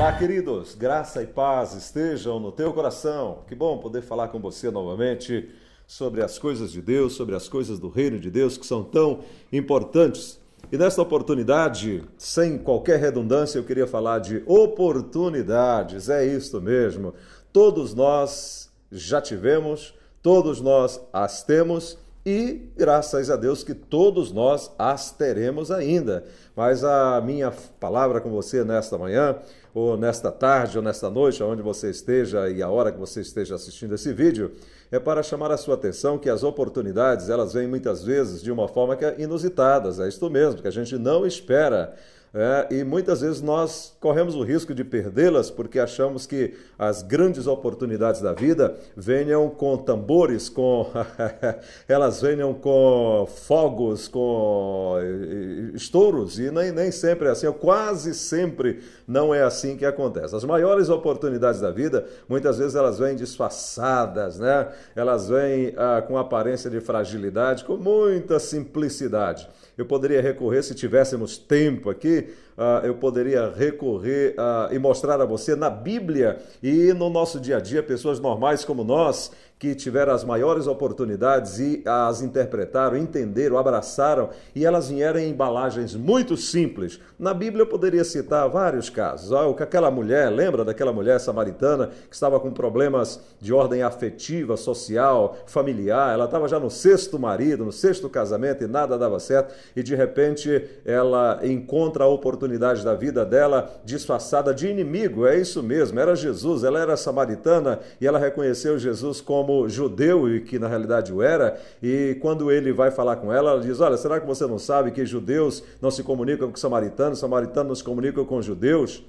Olá, queridos, graça e paz estejam no teu coração. Que bom poder falar com você novamente sobre as coisas de Deus, sobre as coisas do reino de Deus que são tão importantes. E nesta oportunidade, sem qualquer redundância, eu queria falar de oportunidades. É isto mesmo. Todos nós já tivemos, todos nós as temos e graças a Deus que todos nós as teremos ainda. Mas a minha palavra com você nesta manhã, ou nesta tarde, ou nesta noite, onde você esteja e a hora que você esteja assistindo esse vídeo, é para chamar a sua atenção que as oportunidades, elas vêm muitas vezes de uma forma que é inusitadas, é isto mesmo, que a gente não espera. E muitas vezes nós corremos o risco de perdê-las porque achamos que as grandes oportunidades da vida venham com tambores, elas venham com fogos, com estouros, e nem sempre é assim, ou quase sempre não é assim que acontece. As maiores oportunidades da vida, muitas vezes elas vêm disfarçadas, né? Elas vêm com aparência de fragilidade, com muita simplicidade. Eu poderia recorrer, se tivéssemos tempo aqui, eu poderia recorrer e mostrar a você na Bíblia e no nosso dia a dia, pessoas normais como nós, que tiveram as maiores oportunidades e as interpretaram, entenderam, abraçaram, e elas vieram em embalagens muito simples. Na Bíblia eu poderia citar vários casos. Aquela mulher, lembra daquela mulher samaritana que estava com problemas de ordem afetiva, social, familiar? Ela estava já no sexto marido, no sexto casamento e nada dava certo, e de repente ela encontra a oportunidade da vida dela disfarçada de inimigo. É isso mesmo, era Jesus, ela era samaritana e ela reconheceu Jesus como judeu, e que na realidade o era, e quando ele vai falar com ela, ela diz: olha, será que você não sabe que judeus não se comunicam com samaritanos não se comunicam com judeus?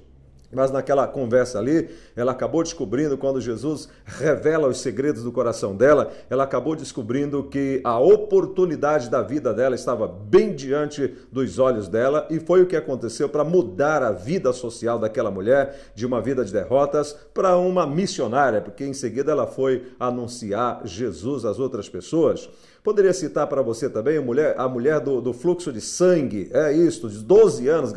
Mas naquela conversa ali, ela acabou descobrindo, quando Jesus revela os segredos do coração dela, ela acabou descobrindo que a oportunidade da vida dela estava bem diante dos olhos dela, e foi o que aconteceu para mudar a vida social daquela mulher, de uma vida de derrotas para uma missionária, porque em seguida ela foi anunciar Jesus às outras pessoas. Poderia citar para você também a mulher do fluxo de sangue, é isto, de 12 anos,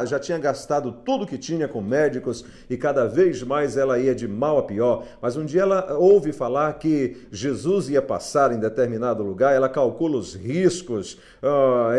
já tinha gastado tudo que tinha com médicos e cada vez mais ela ia de mal a pior. Mas um dia ela ouve falar que Jesus ia passar em determinado lugar, ela calcula os riscos,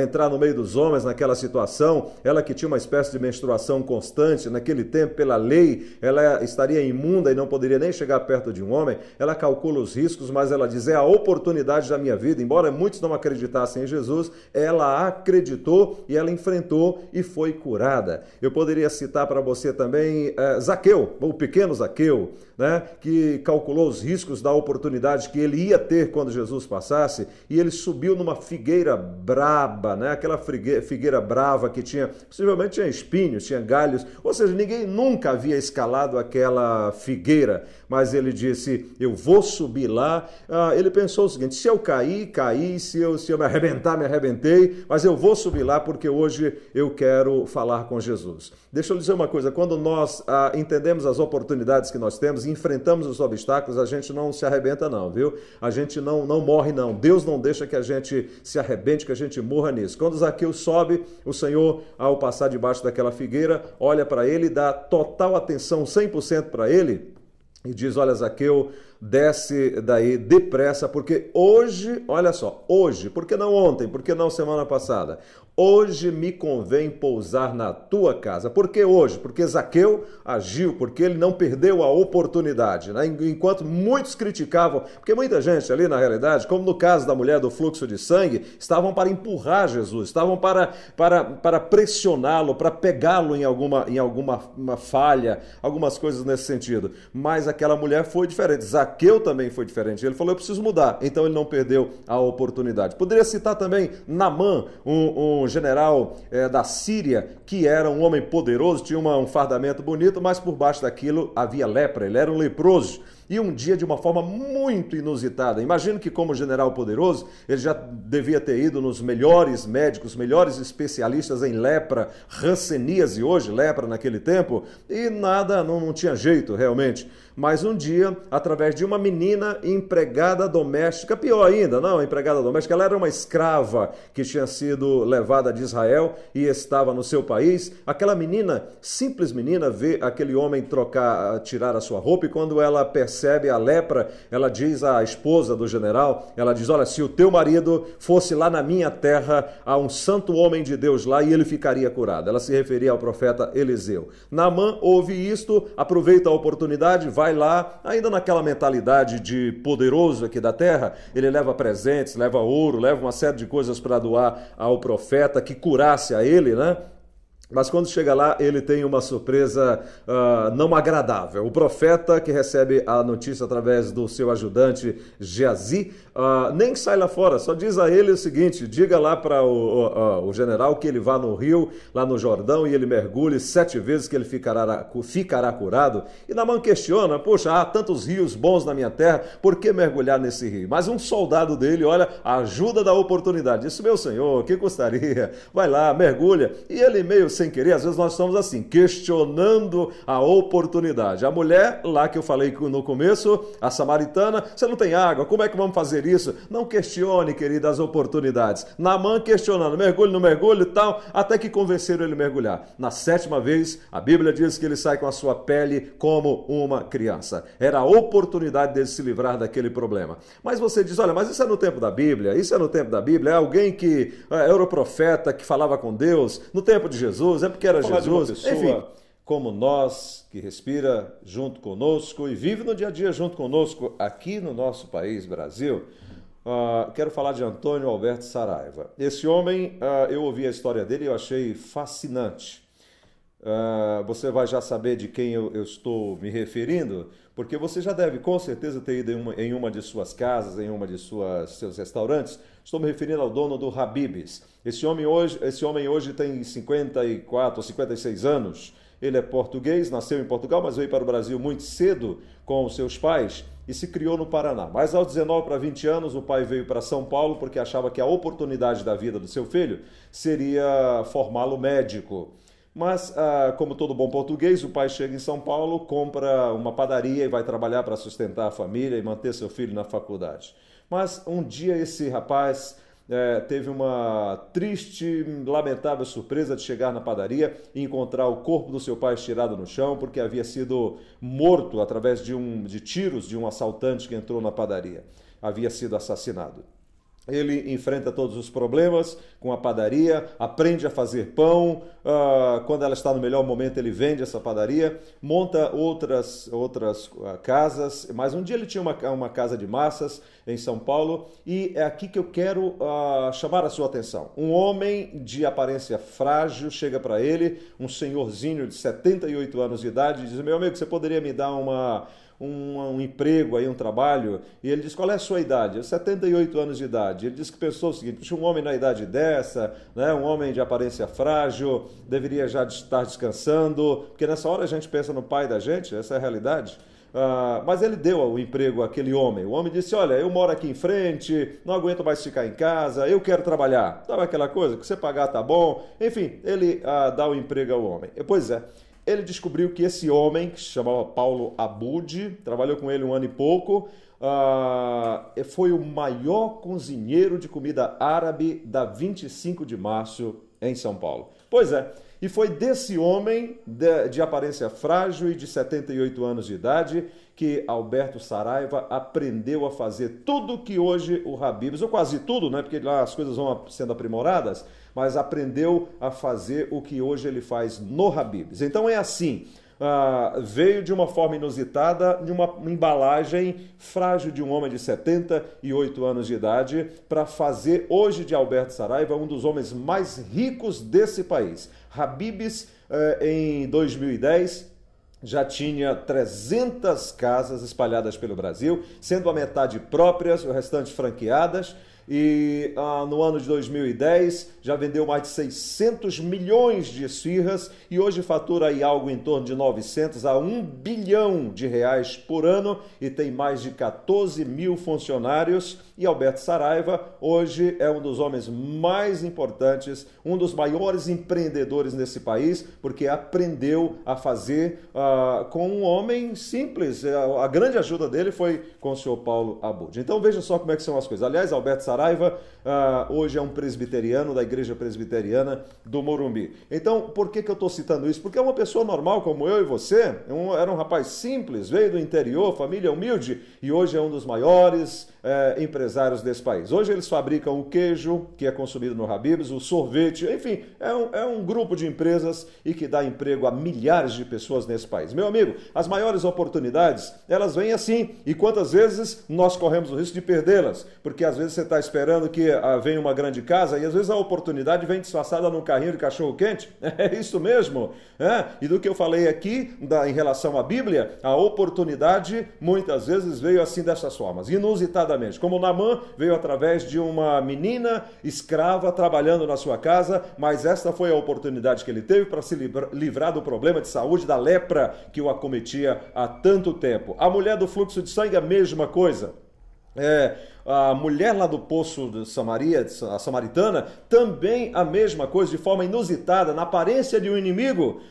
entrar no meio dos homens naquela situação, ela que tinha uma espécie de menstruação constante, naquele tempo, pela lei, ela estaria imunda e não poderia nem chegar perto de um homem. Ela calcula os riscos, mas ela diz: é a oportunidade da minha vida. Embora muitos não acreditassem em Jesus, ela acreditou e ela enfrentou e foi curada. Eu poderia citar para você também Zaqueu, o pequeno Zaqueu, né, que calculou os riscos da oportunidade que ele ia ter quando Jesus passasse, e ele subiu numa figueira braba, né, aquela figueira brava que possivelmente tinha espinhos, tinha galhos, ou seja, ninguém nunca havia escalado aquela figueira, mas ele disse: eu vou subir lá. Ele pensou o seguinte: se eu caí, se eu me arrebentar, me arrebentei, mas eu vou subir lá porque hoje eu quero falar com Jesus. Deixa eu dizer uma coisa: quando nós entendemos as oportunidades que nós temos e enfrentamos os obstáculos, a gente não se arrebenta não, viu? A gente não morre não. Deus não deixa que a gente se arrebente, que a gente morra nisso. Quando Zaqueu sobe, o Senhor, ao passar debaixo daquela figueira, olha para ele, dá total atenção, 100% para ele, e diz: olha, Zaqueu, desce daí depressa, porque hoje, olha só, hoje, por que não ontem, por que não semana passada? Hoje me convém pousar na tua casa. Por que hoje? Porque Zaqueu agiu, porque ele não perdeu a oportunidade, né? Enquanto muitos criticavam, porque muita gente ali na realidade, como no caso da mulher do fluxo de sangue, estavam para empurrar Jesus, estavam para pressioná-lo, para pegá-lo em alguma falha, algumas coisas nesse sentido. Mas aquela mulher foi diferente. Zaqueu também foi diferente. Ele falou: eu preciso mudar. Então ele não perdeu a oportunidade. Poderia citar também Naamã, um general da Síria, que era um homem poderoso, tinha um fardamento bonito, mas por baixo daquilo havia lepra, ele era um leproso. e um dia de uma forma muito inusitada. Imagino que como general poderoso, ele já devia ter ido nos melhores médicos, melhores especialistas em lepra, hanseníase hoje, lepra naquele tempo, e nada, não tinha jeito realmente. Mas um dia, através de uma menina empregada doméstica, pior ainda, não, empregada doméstica, ela era uma escrava que tinha sido levada de Israel e estava no seu país. Aquela menina, simples menina, vê aquele homem tirar a sua roupa, e quando ela percebe a lepra, ela diz à esposa do general, ela diz: olha, se o teu marido fosse lá na minha terra, há um santo homem de Deus lá e ele ficaria curado. Ela se referia ao profeta Eliseu. Naamã ouve isto, aproveita a oportunidade, vai lá, ainda naquela mentalidade de poderoso aqui da terra, ele leva presentes, leva ouro, leva uma série de coisas para doar ao profeta que curasse a ele, né? Mas quando chega lá, ele tem uma surpresa não agradável. O profeta, que recebe a notícia através do seu ajudante Geazi, nem sai lá fora, só diz a ele o seguinte: diga lá para o general que ele vá no rio, lá no Jordão, e ele mergulhe 7 vezes que ele ficará curado. E Naamã questiona: poxa, há tantos rios bons na minha terra, por que mergulhar nesse rio? Mas um soldado dele, olha, a ajuda da oportunidade, disse: meu senhor, que custaria? Vai lá, mergulha. E ele meio sem querer, às vezes nós estamos assim, questionando a oportunidade. A mulher, lá que eu falei no começo, a samaritana: você não tem água, como é que vamos fazer isso? Não questione, querida, as oportunidades. Naamã questionando, mergulho, não mergulho e tal, até que convenceram ele a mergulhar. Na 7ª vez, a Bíblia diz que ele sai com a sua pele como uma criança. Era a oportunidade dele se livrar daquele problema. Mas você diz: olha, mas isso é no tempo da Bíblia, isso é no tempo da Bíblia, é alguém que era o profeta, que falava com Deus, no tempo de Jesus, é porque era Jesus, enfim, como nós, que respira junto conosco e vive no dia a dia junto conosco aqui no nosso país, Brasil. Quero falar de Antônio Alberto Saraiva. Esse homem, eu ouvi a história dele e eu achei fascinante. Você vai já saber de quem eu estou me referindo, porque você já deve com certeza ter ido em uma de suas casas, em uma de seus restaurantes. Estou me referindo ao dono do Habib's. Esse homem hoje tem 54 ou 56 anos. Ele é português, nasceu em Portugal, mas veio para o Brasil muito cedo com os seus pais e se criou no Paraná. Mas aos 19 para 20 anos, o pai veio para São Paulo porque achava que a oportunidade da vida do seu filho seria formá-lo médico. Mas, como todo bom português, o pai chega em São Paulo, compra uma padaria e vai trabalhar para sustentar a família e manter seu filho na faculdade. Mas um dia esse rapaz teve uma triste, lamentável surpresa de chegar na padaria e encontrar o corpo do seu pai estirado no chão, porque havia sido morto através de tiros de um assaltante que entrou na padaria. Havia sido assassinado. Ele enfrenta todos os problemas com a padaria, aprende a fazer pão. Quando ela está no melhor momento, ele vende essa padaria, monta outras casas. Mas um dia ele tinha uma casa de massas em São Paulo, e é aqui que eu quero chamar a sua atenção. Um homem de aparência frágil chega para ele, um senhorzinho de 78 anos de idade, e diz: meu amigo, você poderia me dar um emprego aí, um trabalho? E ele diz: qual é a sua idade? 78 anos de idade. Ele diz que pensou o seguinte: um homem na idade dessa, né, um homem de aparência frágil, deveria já estar descansando, porque nessa hora a gente pensa no pai da gente, essa é a realidade. Mas ele deu o emprego àquele homem. O homem disse: olha, eu moro aqui em frente, não aguento mais ficar em casa, eu quero trabalhar. Sabe aquela coisa, que você pagar tá bom? Enfim, ele dá o emprego ao homem. Pois é, ele descobriu que esse homem, que se chamava Paulo Abud, trabalhou com ele 1 ano e pouco, foi o maior cozinheiro de comida árabe da 25 de março em São Paulo. Pois é, e foi desse homem de aparência frágil e de 78 anos de idade que Alberto Saraiva aprendeu a fazer tudo que hoje o Habib's, ou quase tudo, né, porque lá as coisas vão sendo aprimoradas, mas aprendeu a fazer o que hoje ele faz no Habib's. Então é assim, veio de uma forma inusitada, de uma embalagem frágil de um homem de 78 anos de idade, para fazer hoje de Alberto Saraiva um dos homens mais ricos desse país. Habib's, em 2010, já tinha 300 casas espalhadas pelo Brasil, sendo a metade próprias, o restante franqueadas, e no ano de 2010 já vendeu mais de 600 milhões de esfirras e hoje fatura aí algo em torno de 900 a 1 bilhão de reais por ano e tem mais de 14 mil funcionários. E Alberto Saraiva hoje é um dos homens mais importantes, um dos maiores empreendedores nesse país, porque aprendeu a fazer com um homem simples. A grande ajuda dele foi com o senhor Paulo Abud. Então veja só como é que são as coisas. Aliás, Alberto Saraiva hoje é um presbiteriano da Igreja Presbiteriana do Morumbi. Então, por que eu estou citando isso? Porque é uma pessoa normal como eu e você, era um rapaz simples, veio do interior, família humilde, e hoje é um dos maiores empresários desse país. Hoje eles fabricam o queijo, que é consumido no Habib's, o sorvete, enfim, é um grupo de empresas e que dá emprego a milhares de pessoas nesse país. Meu amigo, as maiores oportunidades, elas vêm assim, e quantas vezes nós corremos o risco de perdê-las, porque às vezes você está esperando que venha uma grande casa e às vezes a oportunidade vem disfarçada num carrinho de cachorro-quente. É isso mesmo. E do que eu falei aqui em relação à Bíblia, a oportunidade muitas vezes veio assim dessas formas, inusitadamente, como Naamã veio através de uma menina escrava trabalhando na sua casa, mas esta foi a oportunidade que ele teve para se livrar do problema de saúde, da lepra que o acometia há tanto tempo. A mulher do fluxo de sangue, a mesma coisa. A mulher lá do poço de Samaria, a samaritana, também a mesma coisa, de forma inusitada, na aparência de um inimigo.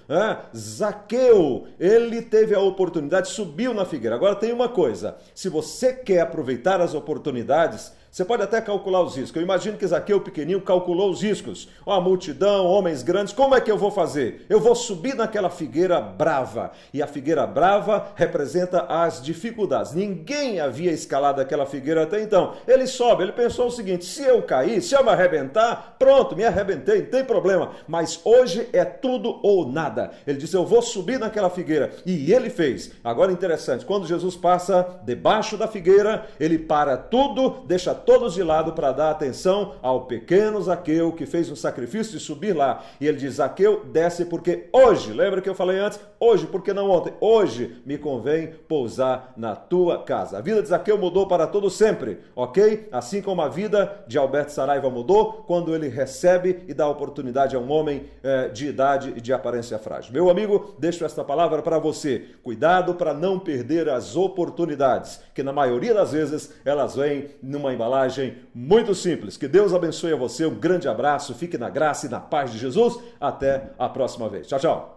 Zaqueu, ele teve a oportunidade, subiu na figueira. Agora tem uma coisa, se você quer aproveitar as oportunidades, você pode até calcular os riscos. Eu imagino que Zaqueu pequenininho calculou os riscos. A multidão, homens grandes, como é que eu vou fazer? Eu vou subir naquela figueira brava. E a figueira brava representa as dificuldades. Ninguém havia escalado aquela figueira até então. Ele sobe, ele pensou o seguinte, se eu cair, se eu me arrebentar, pronto, me arrebentei, não tem problema. Mas hoje é tudo ou nada. Ele disse, eu vou subir naquela figueira. E ele fez. Agora interessante, quando Jesus passa debaixo da figueira, ele para tudo, deixa todos de lado para dar atenção ao pequeno Zaqueu que fez um sacrifício de subir lá. E ele diz, Zaqueu, desce porque hoje, lembra que eu falei antes? Hoje, porque não ontem? Hoje me convém pousar na tua casa. A vida de Zaqueu mudou para todo sempre, ok? Assim como a vida de Alberto Saraiva mudou quando ele recebe e dá oportunidade a um homem de idade e de aparência frágil. Meu amigo, deixo esta palavra para você. Cuidado para não perder as oportunidades, que na maioria das vezes elas vêm numa embalagem muito simples. Que Deus abençoe a você, um grande abraço, fique na graça e na paz de Jesus. Até a próxima vez. Tchau, tchau.